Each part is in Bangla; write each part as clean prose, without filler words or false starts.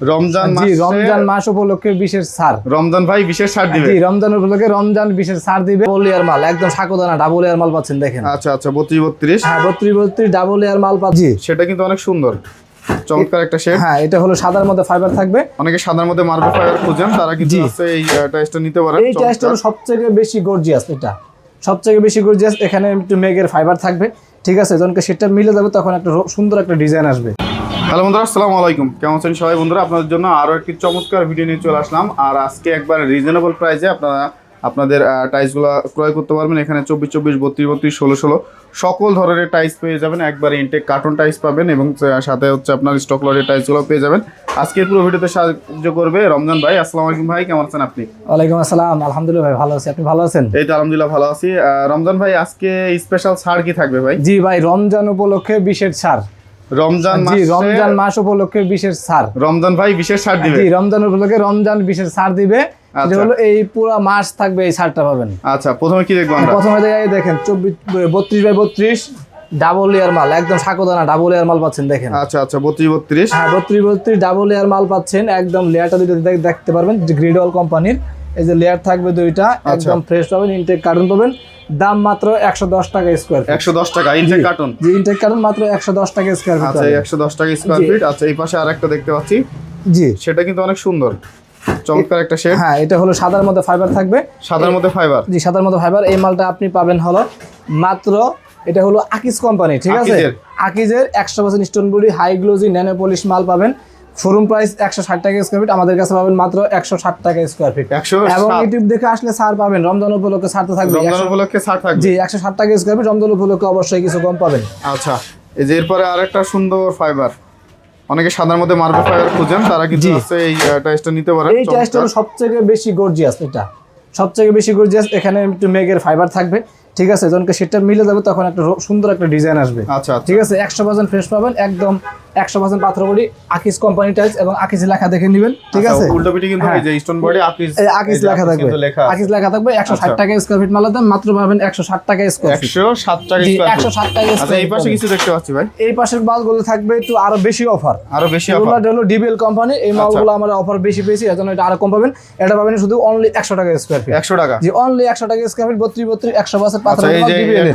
রমজান মাস, রমজান মাস উপলক্ষে বিশেষ ছাড়। রমজান ভাই বিশেষ ছাড় দিবে। রমজান উপলক্ষে রমজান বিশেষ ছাড় দিবে। ডাবল লেয়ার মাল, একদম সাকোদানা ডাবল লেয়ার মাল পাচ্ছেন দেখেন। আচ্ছা আচ্ছা 32 হ্যাঁ 32 ডাবল লেয়ার মাল পাচ্ছি। সেটা কিন্তু অনেক সুন্দর, চমৎকার একটা শেড। হ্যাঁ এটা হলো সাদার মধ্যে ফাইবার থাকবে। অনেকে সাদার মধ্যে মার্বেল ফাইবার খুঁজেন, তারা কিন্তু এই টাইসটা নিতে পারেন। এই টাইসটা হলো সবথেকে বেশি গর্জিয়াস, এটা সবথেকে বেশি গর্জিয়াস। এখানে একটু মেঘের ফাইবার থাকবে, ঠিক আছে। যখন সেটটা মিলে যাবে তখন একটা সুন্দর একটা ডিজাইন আসবে। হ্যালো বন্ধুরা, আসসালামু আলাইকুম। কেমন আছেন সবাই বন্ধুরা? আপনাদের জন্য আরও একটি চমৎকার ভিডিও নিয়ে চলে আসলাম। আর আজকে একবার রিজনেবল প্রাইসে আপনারা আপনাদের টাইলসগুলো ক্রয় করতে পারবেন। এখানে 24, 32, 32, 16 সকল ধরনের টাইলস পেয়ে যাবেন। একবার ইনটেক কার্টন টাইলস পাবেন এবং সাথে হচ্ছে আপনার স্টক লটের টাইলসগুলো পেয়ে যাবেন। আজকের পুরো ভিডিওতে সাহায্য করবে রমজান ভাই। আসসালামু আলাইকুম ভাই, কেমন আছেন আপনি? ওয়ালাইকুম আসসালাম, আলহামদুলিল্লাহ ভাই ভালো আছি। আপনি ভালো আছেন? এই তো আলহামদুলিল্লাহ ভালো আছি। রমজান ভাই আজকে স্পেশাল ছাড় কি থাকবে ভাই? জি ভাই, রমজান উপলক্ষে বিশেষ ছাড়। রমজান মাস উপলক্ষে বিশেষ ছাড়। রমজান ভাই বিশেষ ছাড় দিবে। রমজান উপলক্ষে রমজান বিশেষ ছাড় দিবে। এটা হলো এই পুরো মাস থাকবে, এই ছাড়টা পাবেন। আচ্ছা, প্রথমে কি দেখবো আমরা? প্রথমে দেখেন 32 ডাবল লেয়ার মাল, একদম সাকোদানা ডাবল লেয়ার মাল পাচ্ছেন দেখেন। আচ্ছা আচ্ছা 32 হ্যাঁ 32 ডাবল লেয়ার মাল পাচ্ছেন। একদম লেয়ারটা দুটো দেখতে পারবেন, গ্রিডওয়াল কোম্পানির। এই যে লেয়ার থাকবে দুইটা, একদম ফ্রেশ পাবেন। ইনটেক কার্টন পাবেন, দাম মাত্র 110 টাকা স্কয়ার ফিট। 110 টাকা ইনটেক কার্টন? জি ইনটেক কার্টন মাত্র 110 টাকা স্কয়ার ফিট। আচ্ছা 110 টাকা স্কয়ার ফিট। আচ্ছা এই পাশে আরেকটা দেখতে পাচ্ছি। জি সেটা কিন্তু অনেক সুন্দর, চমৎকার একটা শেড। হ্যাঁ এটা হলো সাদার মধ্যে ফাইবার থাকবে। সাদার মধ্যে ফাইবার? জি সাদার মধ্যে ফাইবার। এই মালটা আপনি পাবেন হলো মাত্র, এটা হলো আকিজ কোম্পানি, ঠিক আছে। আকিজের 100% stone body high glossy nano polish মাল পাবেন। শোরুম প্রাইস 160 টাকা স্কয়ার ফিট, আমাদের কাছে পাবেন মাত্র 160 টাকা স্কয়ার ফিট। এবং ইউটিউব দেখে আসলে ছাড় পাবেন। রমজান উপলক্ষে ছাড় তো থাকবে। রমজান উপলক্ষে ছাড় থাকবে? জি 160 টাকা স্কয়ার ফিট। রমজান উপলক্ষে অবশ্যই কিছু কম পাবেন। আচ্ছা এই যে এরপরে আরেকটা সুন্দর ফাইবার। অনেকে সাদার মধ্যে মার্বেল ফাইবার খুঁজেন, তারা কিন্তু এই টাইসটা নিতে পারেন। এই টাইসটা হলো সবথেকে বেশি গর্জিয়াস, এটা সবথেকে বেশি গর্জিয়াস। এখানে একটু মেঘের ফাইবার থাকবে, ঠিক আছে। যখন সেটটা মিলে যাবে তখন একটা সুন্দর একটা ডিজাইন আসবে। আচ্ছা ঠিক আছে, 100% ফ্রেশ পাবেন, একদম 100% পাথর বডি আকিজ কোম্পানি টাইলস। এবং আকিজ লেখা দেখে নেবেন, ঠিক আছে। উল্টো পিঠে কিন্তু এই যে স্টোন বডি আকিজ লেখা থাকবে। আকিজ লেখা থাকবে। 160 টাকা স্কয়ার ফিট মালের দাম মাত্র পাবেন 160 টাকা স্কয়ার ফিট। 160 টাকা স্কয়ার ফিট। 160 টাকা। আচ্ছা এই পাশে কিছু দেখতে পাচ্ছি ভাই। এই পাশের মালগুলো থাকবে একটু আরো বেশি অফার। আরো বেশি অফার? এটা হলো ডিবিএল কোম্পানি। এই মালগুলো আমরা অফার বেশি পেয়েছি, এজন্য এটা আরো কম পাবেন। এটা পাবেন শুধু অনলি 100 টাকা স্কয়ার ফিট। 100 টাকা? জি অনলি 100 টাকা স্কয়ার ফিট। 32 100% পাথর ডিবিএল।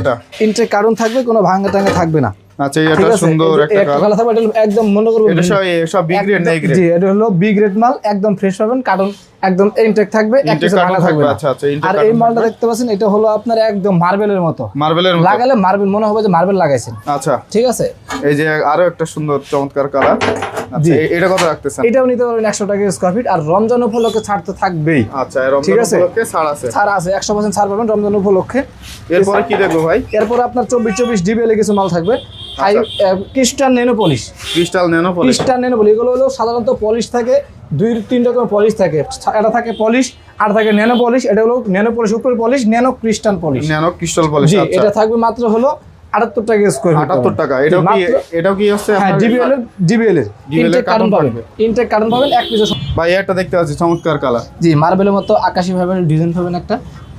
ইনটেক কার্টন থাকবে, কোনো ভাঙা টাঙ্গা থাকবে না। আচ্ছা এটা সুন্দর একটা কালার থাকবে। এটা একদম মনে করব এটা সব বি গ্রেড না? গ্রেড? জি এটা হলো বি গ্রেড মাল, একদম ফ্রেশ পাবেন। কার্টন একদম ইনটেক থাকবে, এক পিস ভাঙা থাকবে। আচ্ছা আচ্ছা আর এই মালটা দেখতে পাচ্ছেন, এটা হলো আপনার একদম মার্বেলের মতো। মার্বেলের মতো লাগালে মার্বেল মনে হবে যে মার্বেল লাগাইছেন। আচ্ছা ঠিক আছে। এই যে আরো একটা সুন্দর চমৎকার কালার। আচ্ছা এটা কত রাখতেছেন? এটাও নিতে পারবেন 100 টাকা স্কয়ার ফিট। আর রমজান উপলক্ষে ছাড় তো থাকবেই। আচ্ছা রমজান উপলক্ষে ছাড় আছে? ছাড় আছে, 100% ছাড় পাবেন রমজান উপলক্ষে। এরপরে কি দেখবো ভাই? এরপর আপনার 24 ডিবিএল কিছু মাল থাকবে। Crystal nano polish. Crystal nano polish? Crystal nano polish এগুলো হলো সাধারণত পলিশ থাকে 2-3 রকমের পলিশ থাকে। এটা থাকে পলিশ, আর থাকে ন্যানো পলিশ। এটা হলো ন্যানো পলিশ উপরে polish, nano crystal polish. Nano crystal polish. জি এটা থাকবে মাত্র হলো 78 টাকা স্কয়ার ফিট। 78 টাকা? এটাও কি হচ্ছে আপনার ডিবিএল এর ইনটেক কার্টন পাবেন। ইনটেক কার্টন পাবেন এক পিস। ভাই এটা দেখতে পাচ্ছি চমৎকার কালার। জি মার্বেলের মতো আকাশী ফাইবারের ডিজাইন পাবেন একটা।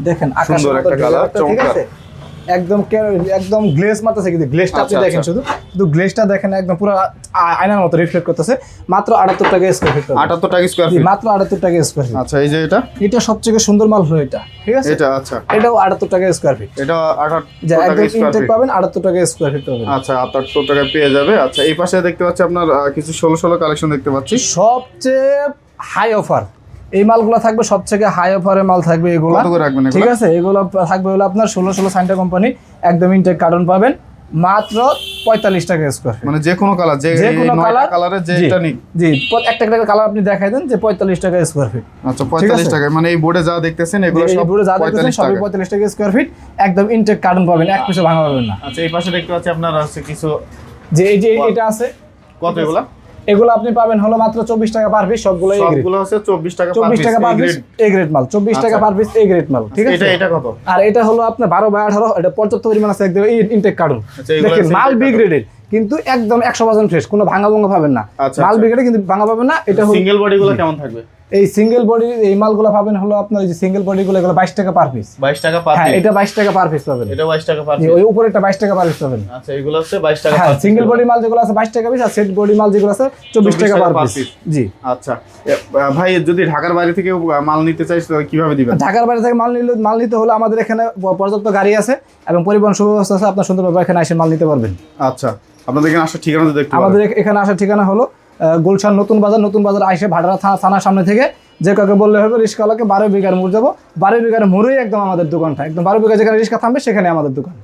দেখেন আকাশী সুন্দর একটা কালার, চমৎকার। একদম গ্লেজ মারতেছে, কিন্তু গ্লেজটা আপনি দেখেন, শুধু গ্লেজটা দেখেন, একদম পুরো আয়নার মতো রিফ্লেক্ট করতেছে। মাত্র 78 টাকা স্কয়ার ফিট। 78 টাকা স্কয়ার ফিট? মাত্র 78 টাকা স্কয়ার ফিট। আচ্ছা এই যে এটা সবচেয়ে সুন্দর মাল হলো এটা, ঠিক আছে। এটা আচ্ছা এটাও 78 টাকা স্কয়ার ফিট। এটা 78 টাকা স্কয়ার ইনটেক ফিট পাবেন, 78 টাকা স্কয়ার ফিট পাবেন। আচ্ছা 78 টাকা পেয়ে যাবে। আচ্ছা এই পাশে দেখতে পাচ্ছি আপনার কিছু 16 কালেকশন দেখতে পাচ্ছি। সবচেয়ে হাই অফার এই মালগুলো থাকবে, সবথেকে হাই অফারের মাল থাকবে এগুলো। কত করে রাখবেন এগুলো? ঠিক আছে, এগুলো থাকবে হলো আপনার 16 সাইন্টা কোম্পানি, একদম ইনটেক কার্টন পাবেন মাত্র 45 টাকা স্কয়ার ফিট। মানে যে কোনো কালার, যে কোনো কালারের যেটা নিক। জি একটা কালার আপনি দেখাই দেন যে 45 টাকা স্কয়ার ফিট। আচ্ছা 45 টাকা, মানে এই বোর্ডে যা দেখতেছেন এগুলো সব 45 টাকা স্কয়ার ফিট। একদম ইনটেক কার্টন পাবেন, এক পিসও ভাঙা পাবেন না। আচ্ছা এই পাশে দেখতে পাচ্ছি আপনার আছে কিছু, যে এই যে এটা আছে। কত এগুলা? এগুলো আপনি পাবেন হলো মাত্র 24 টাকা পার পিস। সবগুলো হচ্ছে 24 টাকা পার পিস। এ গ্রেড মাল 24 টাকা পার পিস, এ গ্রেড মাল, ঠিক আছে। এটা কত? আর এটা হলো আপনার 12/18, এটা পর্যাপ্ত পরিমাণ আছে একদম ইনটেক কার্টন। দেখেন মাল বি গ্রেডের, কিন্তু একদম 100% ফ্রেশ, কোনো ভাঙা পাবেন না। মাল বি গ্রেডে কিন্তু ভাঙা পাবেন না। এটা সিঙ্গেল বডি গুলো কেমন থাকবে? এই সিঙ্গেল বডি এই মালগুলো পাবেন হলো আপনার এই যে সিঙ্গেল বডিগুলো এগুলো 22 টাকা পার পিস। 22 টাকা পার হ্যাঁ পিস। এটা 22 টাকা পার পিস পাবেন। এটা 22 টাকা পার জি, পিস। ওই উপরেরটা 22 টাকা পার পিস পাবেন। আচ্ছা এগুলো হচ্ছে 22 টাকা হ্যাঁ পার পিস। সিঙ্গেল বডি মাল যেগুলো আছে 22 টাকা পিস, আর সেট বডি মাল যেগুলো আছে 24 টাকা পার পিস। জি আচ্ছা ভাই যদি ঢাকার বাইরে থেকে মাল নিতে চাই তাহলে কিভাবে দিবেন? ঢাকার বাইরে থেকে মাল নিতে হলে আমাদের এখানে পর্যাপ্ত গাড়ি আছে এবং পরিবহন সুব্যবস্থা আছে, আপনার সুন্দরভাবে এখানে এসে মাল নিতে পারবেন। আচ্ছা আপনাদের এখানে আসার ঠিকানা দেখতে আমাদের এখানে আসার ঠিকানা হলো গুলশান নতুন বাজার আইসে ভাটারা থানার সামনে থেকে যে কাউকে বললে হবে রিস্কাওয়ালাকে 12 বিঘার মোড় যাবো, 12 বিঘার মোড়েই একদম আমাদের দোকানটা, একদম 12 বিঘা যেখানে রিস্কা থামবে সেখানে আমাদের দোকান।